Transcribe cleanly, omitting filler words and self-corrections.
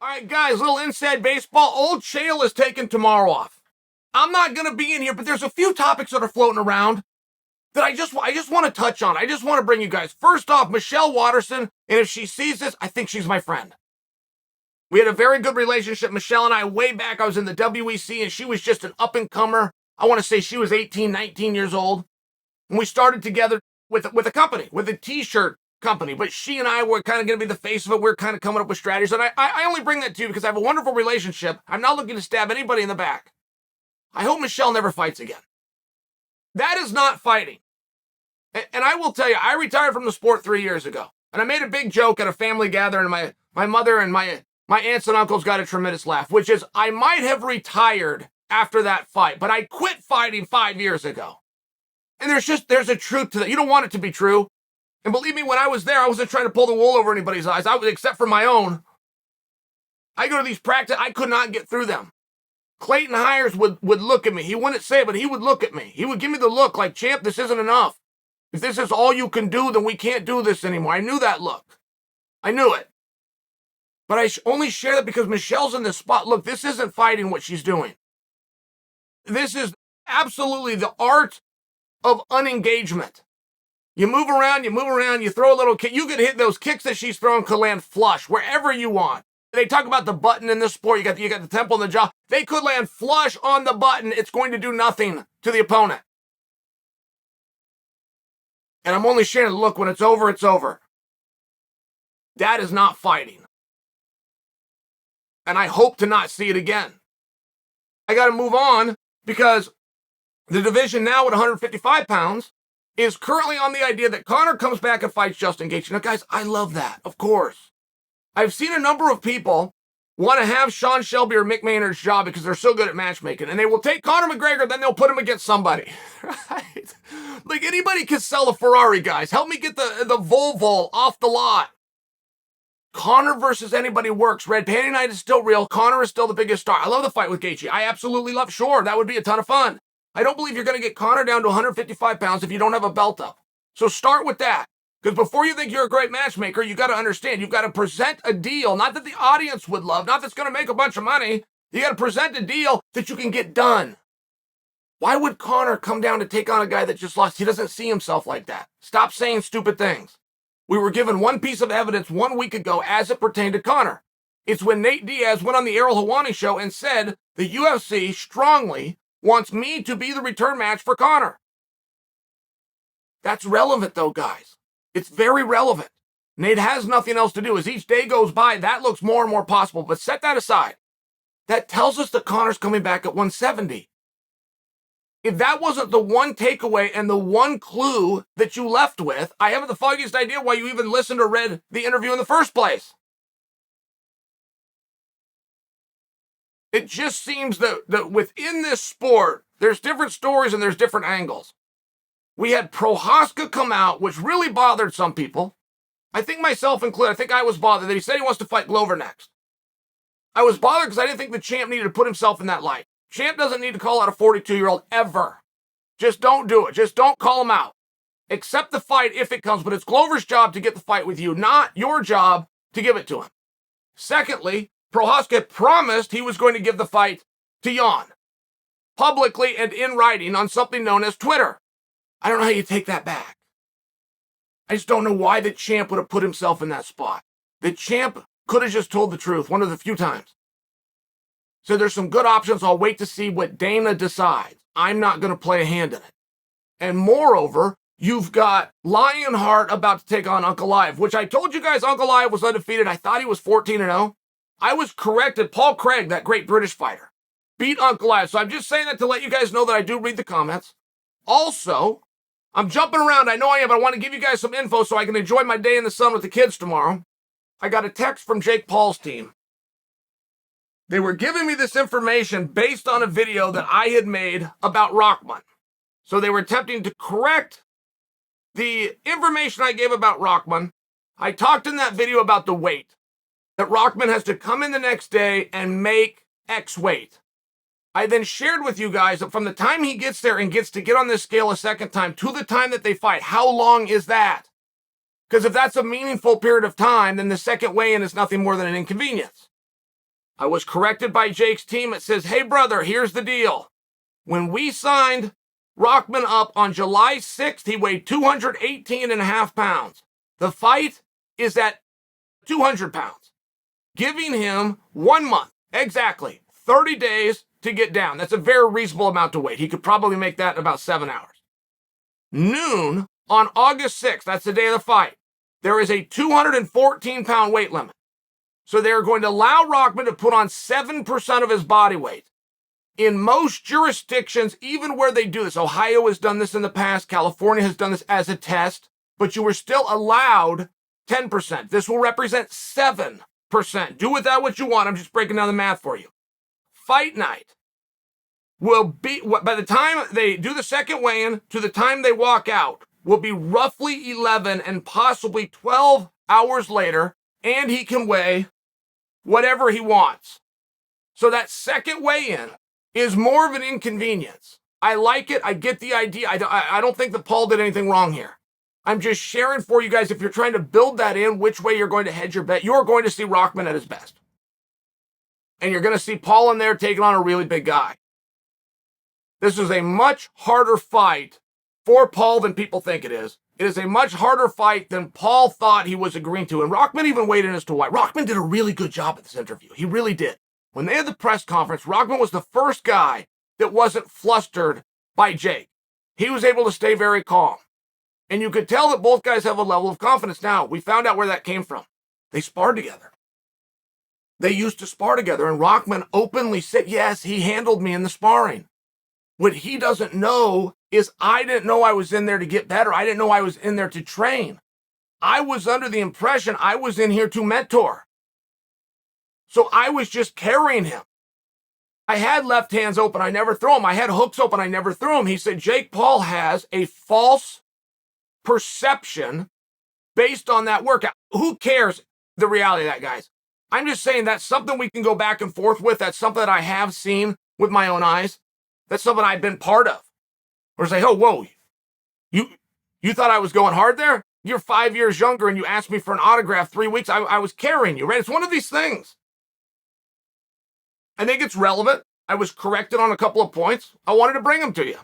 All right, guys, little inside baseball. Old Chael is taking tomorrow off. I'm not going to be in here, but there's a few topics that are floating around that I just want to touch on. I just want to bring you guys. First off, Michelle Waterson, and if she sees this, I think she's my friend. We had a very good relationship, Michelle and I, way back. I was in the WEC, and she was just an up-and-comer. I want to say she was 18, 19 years old. And we started together with a company, with a T-shirt company. But she and I were kind of going to be the face of it. We're kind of coming up with strategies. And I only bring that to you because I have a wonderful relationship. I'm not looking to stab anybody in the back. I hope Michelle never fights again. That is not fighting. And I will tell you, I retired from the sport 3 years ago. And I made a big joke at a family gathering, and my mother and my aunts and uncles got a tremendous laugh, which is I might have retired after that fight, but I quit fighting 5 years ago. And there's a truth to that. You don't want it to be true. And believe me, when I was there, I wasn't trying to pull the wool over anybody's eyes. Except for my own. I go to these practices, I could not get through them. Clayton Hires would look at me. He wouldn't say it, but he would look at me. He would give me the look like, champ, this isn't enough. If this is all you can do, then we can't do this anymore. I knew that look. I knew it. But I only share that because Michelle's in this spot. Look, this isn't fighting what she's doing. This is absolutely the art of unengagement. You move around, you throw a little kick. You could hit those kicks that she's throwing could land flush wherever you want. They talk about the button in this sport. You got the temple and the jaw. They could land flush on the button. It's going to do nothing to the opponent. And I'm only sharing, look, when it's over, it's over. That is not fighting. And I hope to not see it again. I got to move on because the division now at 155 pounds is currently on the idea that Conor comes back and fights Justin Gaethje. Now, guys, I love that, of course. I've seen a number of people want to have Sean Shelby or Mick Maynard's job because they're so good at matchmaking. And they will take Conor McGregor, then they'll put him against somebody. Right? Like anybody can sell a Ferrari, guys. Help me get the Volvo off the lot. Conor versus anybody works. Red Panty Night is still real. Conor is still the biggest star. I love the fight with Gaethje. I absolutely love. Sure, that would be a ton of fun. I don't believe you're going to get Conor down to 155 pounds if you don't have a belt up. So start with that. Because before you think you're a great matchmaker, you got to understand, you've got to present a deal, not that the audience would love, not that's going to make a bunch of money. You got to present a deal that you can get done. Why would Conor come down to take on a guy that just lost? He doesn't see himself like that. Stop saying stupid things. We were given one piece of evidence 1 week ago as it pertained to Conor. It's when Nate Diaz went on the Errol Hawani show and said the UFC strongly wants me to be the return match for Conor. That's relevant though, guys. It's very relevant. Nate has nothing else to do. As each day goes by, that looks more and more possible. But set that aside. That tells us that Conor's coming back at 170. If that wasn't the one takeaway and the one clue that you left with, I haven't the foggiest idea why you even listened or read the interview in the first place. It just seems that within this sport, there's different stories and there's different angles. We had Prohaska come out, which really bothered some people. I think myself included. I think I was bothered that he said he wants to fight Glover next. I was bothered because I didn't think the champ needed to put himself in that light. Champ doesn't need to call out a 42-year-old ever. Just don't do it. Just don't call him out. Accept the fight if it comes, but it's Glover's job to get the fight with you, not your job to give it to him. Secondly, Prohaska promised he was going to give the fight to Jon, publicly and in writing on something known as Twitter. I don't know how you take that back. I just don't know why the champ would have put himself in that spot. The champ could have just told the truth one of the few times. So there's some good options. I'll wait to see what Dana decides. I'm not going to play a hand in it. And moreover, you've got Lionheart about to take on Uncle Live, which I told you guys Uncle Live was undefeated. I thought he was 14-0. I was corrected. Paul Craig, that great British fighter, beat Uncle Live. So I'm just saying that to let you guys know that I do read the comments. Also, I'm jumping around. I know I am, but I want to give you guys some info so I can enjoy my day in the sun with the kids tomorrow. I got a text from Jake Paul's team. They were giving me this information based on a video that I had made about Rockman. So they were attempting to correct the information I gave about Rockman. I talked in that video about the weight, that Rockman has to come in the next day and make X weight. I then shared with you guys that from the time he gets there and gets to get on this scale a second time to the time that they fight, how long is that? Because if that's a meaningful period of time, then the second weigh-in is nothing more than an inconvenience. I was corrected by Jake's team. It says, hey, brother, here's the deal. When we signed Rockman up on July 6th, he weighed 218.5 pounds. The fight is at 200 pounds, giving him 1 month, exactly 30 days to get down. That's a very reasonable amount to wait. He could probably make that in about 7 hours. Noon on August 6th, that's the day of the fight, there is a 214-pound weight limit. So they're going to allow Rockman to put on 7% of his body weight. In most jurisdictions, even where they do this, Ohio has done this in the past, California has done this as a test, but you were still allowed 10%. This will represent 7%. Do with that what you want. I'm just breaking down the math for you. Fight night will be, by the time they do the second weigh-in to the time they walk out, will be roughly 11 and possibly 12 hours later, and he can weigh whatever he wants. So that second weigh-in is more of an inconvenience. I like it. I get the idea. I don't think that Paul did anything wrong here. I'm just sharing for you guys, if you're trying to build that in, which way you're going to hedge your bet. You're going to see Rockman at his best. And you're going to see Paul in there taking on a really big guy. This is a much harder fight for Paul than people think it is. It is a much harder fight than Paul thought he was agreeing to. And Rockman even weighed in as to why. Rockman did a really good job at this interview. He really did. When they had the press conference, Rockman was the first guy that wasn't flustered by Jake. He was able to stay very calm. And you could tell that both guys have a level of confidence. Now, we found out where that came from. They sparred together. They used to spar together, and Rockman openly said, yes, he handled me in the sparring. What he doesn't know is I didn't know I was in there to get better. I didn't know I was in there to train. I was under the impression I was in here to mentor. So I was just carrying him. I had left hands open. I never threw them. I had hooks open. I never threw them. He said, Jake Paul has a false perception based on that workout. Who cares the reality of that, guys? I'm just saying that's something we can go back and forth with. That's something that I have seen with my own eyes. That's something I've been part of. Or say, oh, whoa, you thought I was going hard there? You're 5 years younger and you asked me for an autograph 3 weeks. I was carrying you, right? It's one of these things. I think it's relevant. I was corrected on a couple of points. I wanted to bring them to you.